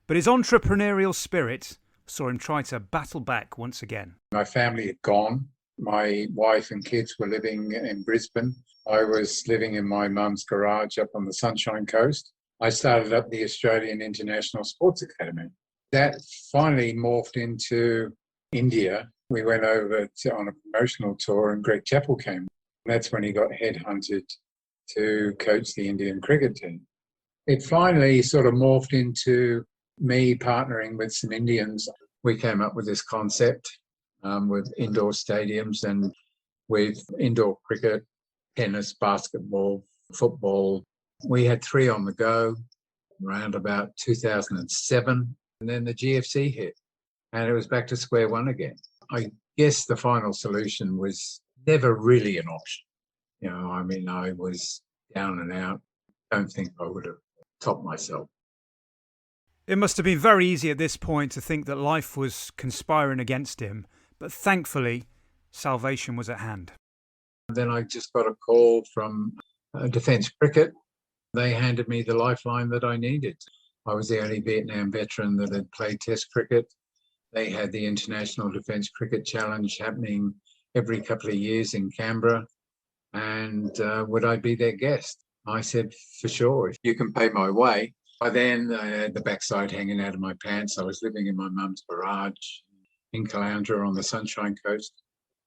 But his entrepreneurial spirit saw him try to battle back once again. My family had gone. My wife and kids were living in Brisbane. I was living in my mum's garage up on the Sunshine Coast. I started up the Australian International Sports Academy. That finally morphed into India. We went over on a promotional tour and Greg Chappell came. That's when he got headhunted to coach the Indian cricket team. It finally sort of morphed into me partnering with some Indians. We came up with this concept with indoor stadiums and with indoor cricket, tennis, basketball, football. We had 3 on the go around about 2007, and then the GFC hit, and it was back to square one again. I guess the final solution was never really an option. I was down and out. Don't think I would have topped myself. It must have been very easy at this point to think that life was conspiring against him, but thankfully, salvation was at hand. Then I just got a call from Defence Cricket. They handed me the lifeline that I needed. I was the only Vietnam veteran that had played Test cricket. They had the International Defence Cricket Challenge happening every couple of years in Canberra, and would I be their guest? I said, for sure, if you can pay my way. By then, I had the backside hanging out of my pants. I was living in my mum's garage in Caloundra on the Sunshine Coast.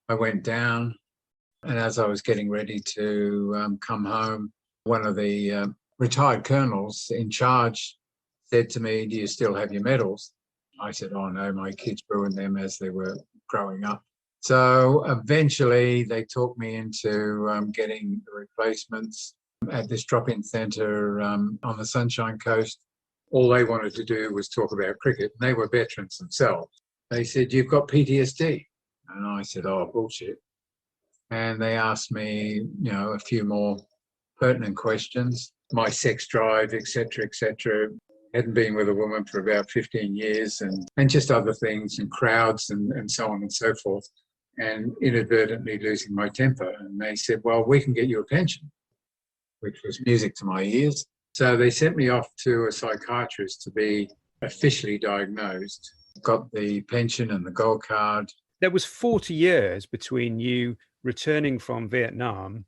I went down, and as I was getting ready to come home, one of the retired colonels in charge said to me, do you still have your medals? I said, oh no, my kids ruined them as they were growing up. So eventually they talked me into getting the replacements at this drop-in centre on the Sunshine Coast. All they wanted to do was talk about cricket. And they were veterans themselves. They said, you've got PTSD. And I said, oh, bullshit. And they asked me, a few more pertinent questions, my sex drive, etc., etc. Hadn't been with a woman for about 15 years and just other things and crowds and so on and so forth, and inadvertently losing my temper. And they said, well, we can get you a pension, which was music to my ears. So they sent me off to a psychiatrist to be officially diagnosed, got the pension and the gold card. There was 40 years between you returning from Vietnam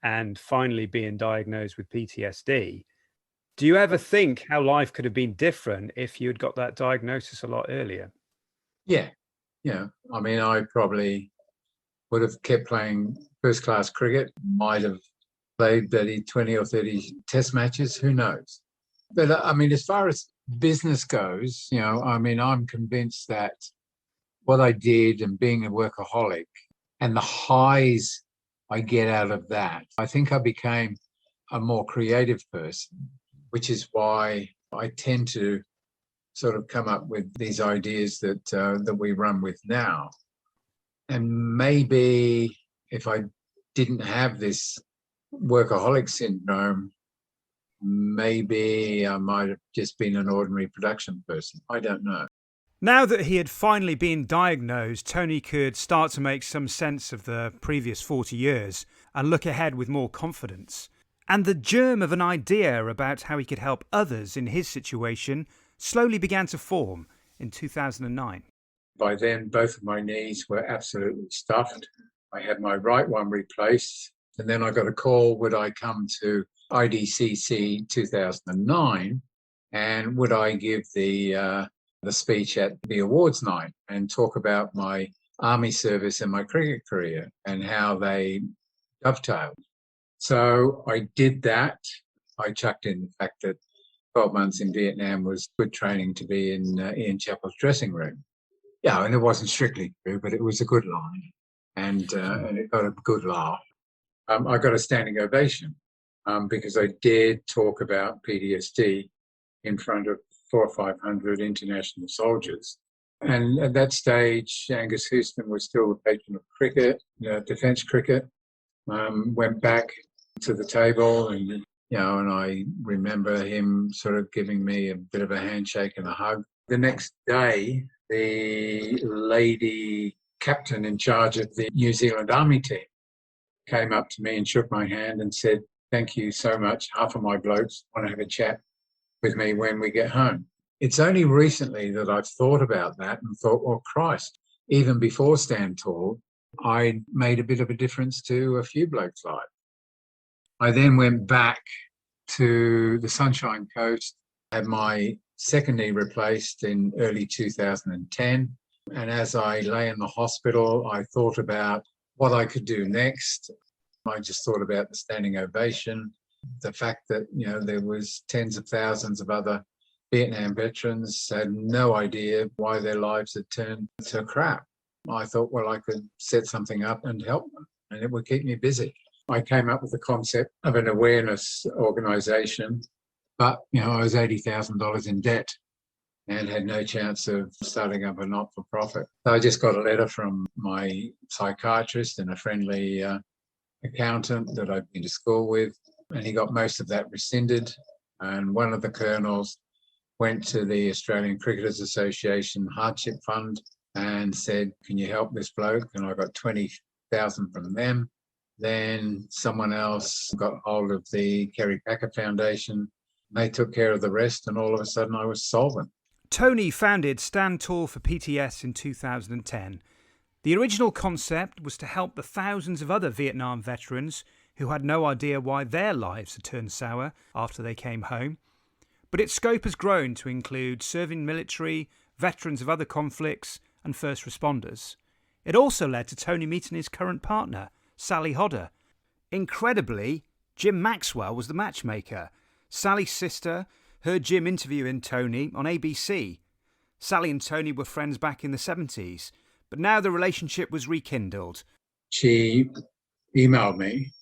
and finally being diagnosed with PTSD. Do you ever think how life could have been different if you had got that diagnosis a lot earlier? Yeah. I probably would have kept playing first-class cricket, might have played 20 or 30 test matches, who knows? But as far as business goes, I'm convinced that what I did and being a workaholic and the highs I get out of that, I think I became a more creative person, which is why I tend to sort of come up with these ideas that we run with now. And maybe if I didn't have this workaholic syndrome, maybe I might have just been an ordinary production person. I don't know. Now that he had finally been diagnosed, Tony could start to make some sense of the previous 40 years and look ahead with more confidence. And the germ of an idea about how he could help others in his situation slowly began to form in 2009. By then, both of my knees were absolutely stuffed. I had my right one replaced. And then I got a call, would I come to IDCC 2009 and would I give the speech at the awards night and talk about my army service and my cricket career and how they dovetailed. So I did that. I chucked in the fact that 12 months in Vietnam was good training to be in Ian Chappell's dressing room. Yeah, and it wasn't strictly true, but it was a good line, and it got a good laugh. I got a standing ovation because I dared talk about PTSD in front of 400 or 500 international soldiers. And at that stage, Angus Houston was still the patron of cricket, defence cricket. Went back to the table and I remember him sort of giving me a bit of a handshake and a hug. The next day, the lady captain in charge of the New Zealand Army team came up to me and shook my hand and said, thank you so much. Half of my blokes want to have a chat with me when we get home. It's only recently that I've thought about that and thought, well, Christ, even before Stand Tall, I made a bit of a difference to a few blokes' lives. I then went back to the Sunshine Coast, had my second knee replaced in early 2010. And as I lay in the hospital, I thought about what I could do next. I just thought about the standing ovation, the fact that, there was tens of thousands of other Vietnam veterans had no idea why their lives had turned to crap. I thought, well, I could set something up and help them, and it would keep me busy. I came up with the concept of an awareness organisation, but, I was $80,000 in debt and had no chance of starting up a not-for-profit. So I just got a letter from my psychiatrist and a friendly accountant that I'd been to school with, and he got most of that rescinded. And one of the colonels went to the Australian Cricketers Association Hardship Fund and said, can you help this bloke? And I got $20,000 from them. Then someone else got hold of the Kerry Packer Foundation. They took care of the rest, and all of a sudden I was solvent. Tony founded Stand Tall for PTS in 2010. The original concept was to help the thousands of other Vietnam veterans who had no idea why their lives had turned sour after they came home. But its scope has grown to include serving military, veterans of other conflicts and first responders. It also led to Tony meeting his current partner, Sally Hodder. Incredibly, Jim Maxwell was the matchmaker. Sally's sister heard Jim interviewing Tony on ABC. Sally and Tony were friends back in the 70s, but now the relationship was rekindled. She emailed me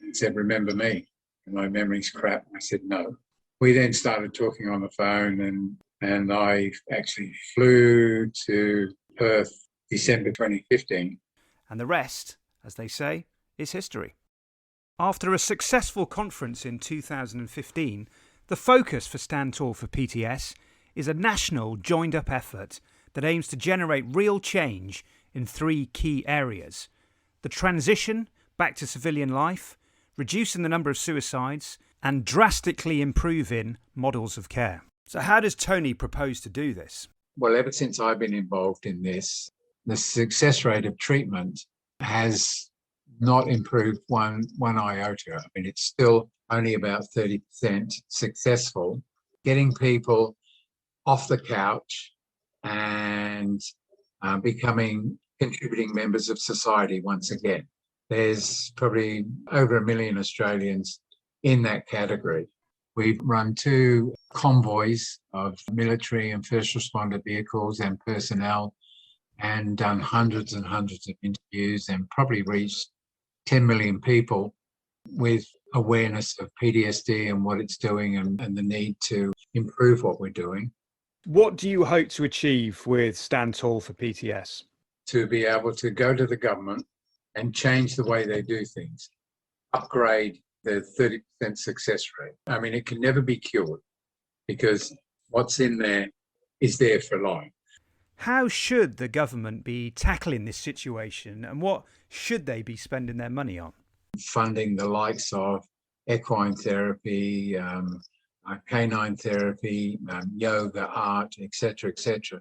and said, remember me? And my memory's crap. I said, no. We then started talking on the phone, and I actually flew to Perth December 2015. And the rest, as they say, is history. After a successful conference in 2015, the focus for Stand Tall for PTS is a national joined-up effort that aims to generate real change in 3 key areas: the transition back to civilian life, reducing the number of suicides, and drastically improving models of care. So how does Tony propose to do this? Well, ever since I've been involved in this, the success rate of treatment has not improved one iota. I mean, it's still only about 30% successful, getting people off the couch and becoming contributing members of society once again. There's probably over 1 million Australians in that category. We've run 2 convoys of military and first responder vehicles and personnel, and done hundreds and hundreds of interviews, and probably reached 10 million people with awareness of PTSD and what it's doing, and the need to improve what we're doing. What do you hope to achieve with Stand Tall for PTS? To be able to go to the government and change the way they do things, upgrade the 30% success rate. I mean, it can never be cured because what's in there is there for life. How should the government be tackling this situation, and what should they be spending their money on? Funding the likes of equine therapy, canine therapy, yoga, art, etc., etc.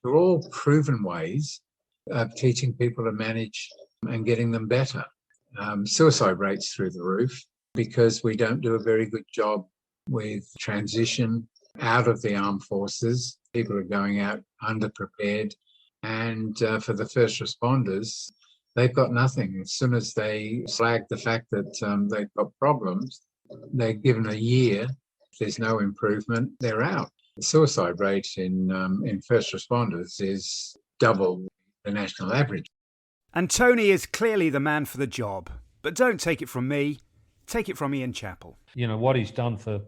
They're all proven ways of teaching people to manage and getting them better. Suicide rates through the roof because we don't do a very good job with transition out of the armed forces. People are going out underprepared, and for the first responders, they've got nothing. As soon as they flag the fact that they've got problems, they're given a year. If there's no improvement, they're out. The suicide rate in first responders is double the national average. And Tony is clearly the man for the job. But don't take it from me, take it from Ian Chappell. What he's done for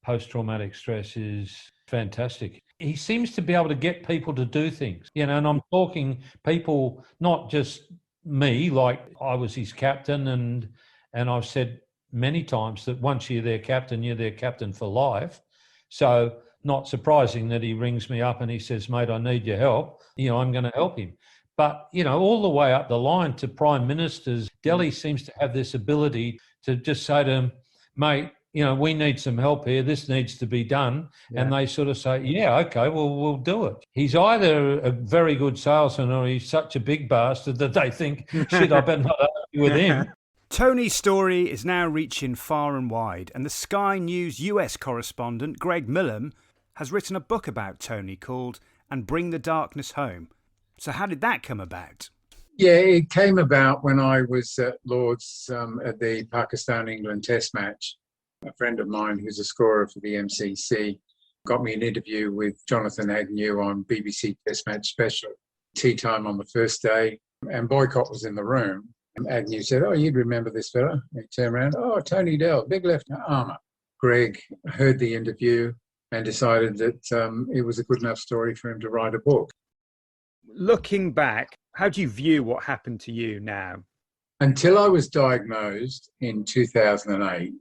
post-traumatic stress is fantastic. He seems to be able to get people to do things, and I'm talking people, not just me, like I was his captain, and I've said many times that once you're their captain for life. So not surprising that he rings me up and he says, mate, I need your help. I'm going to help him. But, all the way up the line to prime ministers, Delhi seems to have this ability to just say to him, mate, we need some help here. This needs to be done. Yeah. And they sort of say, yeah, okay, well, we'll do it. He's either a very good salesman or he's such a big bastard that they think, shit, I better not argue with him. Tony's story is now reaching far and wide, and the Sky News US correspondent Greg Millam has written a book about Tony called And Bring the Darkness Home. So how did that come about? Yeah, it came about when I was at Lord's at the Pakistan-England Test match. A friend of mine who's a scorer for the MCC got me an interview with Jonathan Agnew on BBC Test Match Special. Tea time on the first day, and Boycott was in the room. And Agnew said, "Oh, you'd remember this fella." And he turned around, "Oh, Tony Dell, big left armour." Greg heard the interview and decided that it was a good enough story for him to write a book. Looking back, how do you view what happened to you now? Until I was diagnosed in 2008,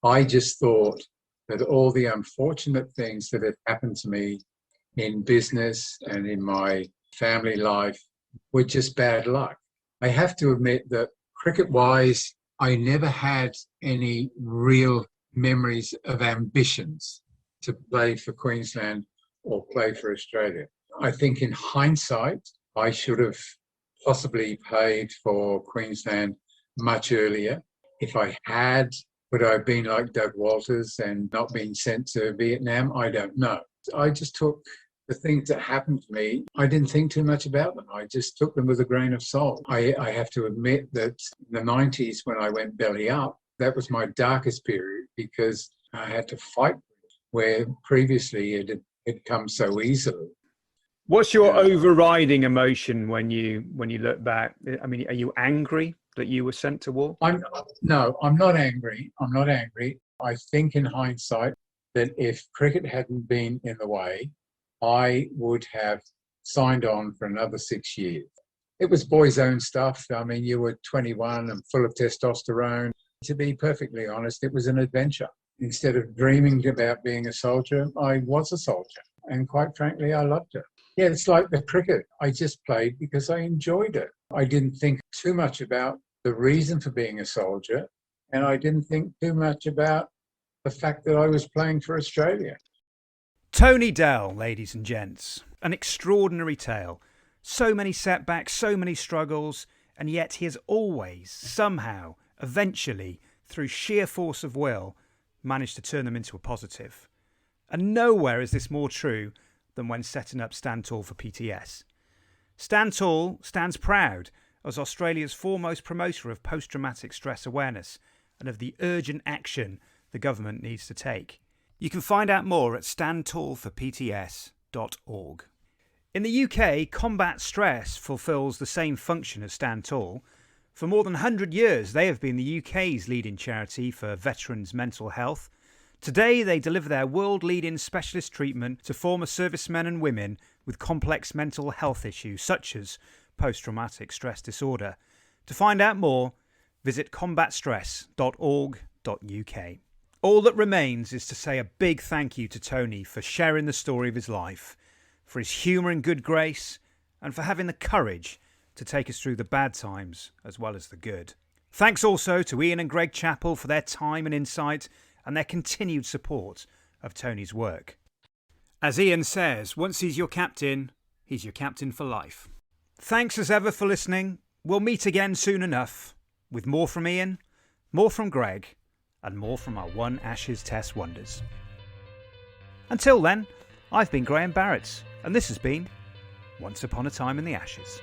I just thought that all the unfortunate things that had happened to me in business and in my family life were just bad luck. I have to admit that cricket-wise, I never had any real memories of ambitions to play for Queensland or play for Australia. I think in hindsight, I should have possibly played for Queensland much earlier. If I had, would I have been like Doug Walters and not been sent to Vietnam? I don't know. I just took the things that happened to me. I didn't think too much about them. I just took them with a grain of salt. I have to admit that in the 90s, when I went belly up, that was my darkest period because I had to fight where previously it had come so easily. What's your overriding emotion when you look back? I mean, are you angry that you were sent to war? No, I'm not angry. I'm not angry. I think in hindsight that if cricket hadn't been in the way, I would have signed on for another 6 years. It was boys' own stuff. I mean, you were 21 and full of testosterone. To be perfectly honest, it was an adventure. Instead of dreaming about being a soldier, I was a soldier. And quite frankly, I loved it. Yeah, it's like the cricket. I just played because I enjoyed it. I didn't think too much about the reason for being a soldier, and I didn't think too much about the fact that I was playing for Australia. Tony Dell, ladies and gents. An extraordinary tale. So many setbacks, so many struggles, and yet he has always, somehow, eventually, through sheer force of will, managed to turn them into a positive. And nowhere is this more true than when setting up Stand Tall for PTS. Stand Tall stands proud as Australia's foremost promoter of post-traumatic stress awareness and of the urgent action the government needs to take. You can find out more at standtallforpts.org. In the UK, Combat Stress fulfills the same function as Stand Tall. For more than 100 years, they have been the UK's leading charity for veterans' mental health. Today, they deliver their world-leading specialist treatment to former servicemen and women with complex mental health issues such as post-traumatic stress disorder. To find out more, visit combatstress.org.uk. All that remains is to say a big thank you to Tony for sharing the story of his life, for his humour and good grace, and for having the courage to take us through the bad times as well as the good. Thanks also to Ian and Greg Chappell for their time and insight and their continued support of Tony's work. As Ian says, once he's your captain for life. Thanks as ever for listening. We'll meet again soon enough with more from Ian, more from Greg, and more from our One Ashes Test wonders. Until then, I've been Graham Barrett, and this has been Once Upon a Time in the Ashes.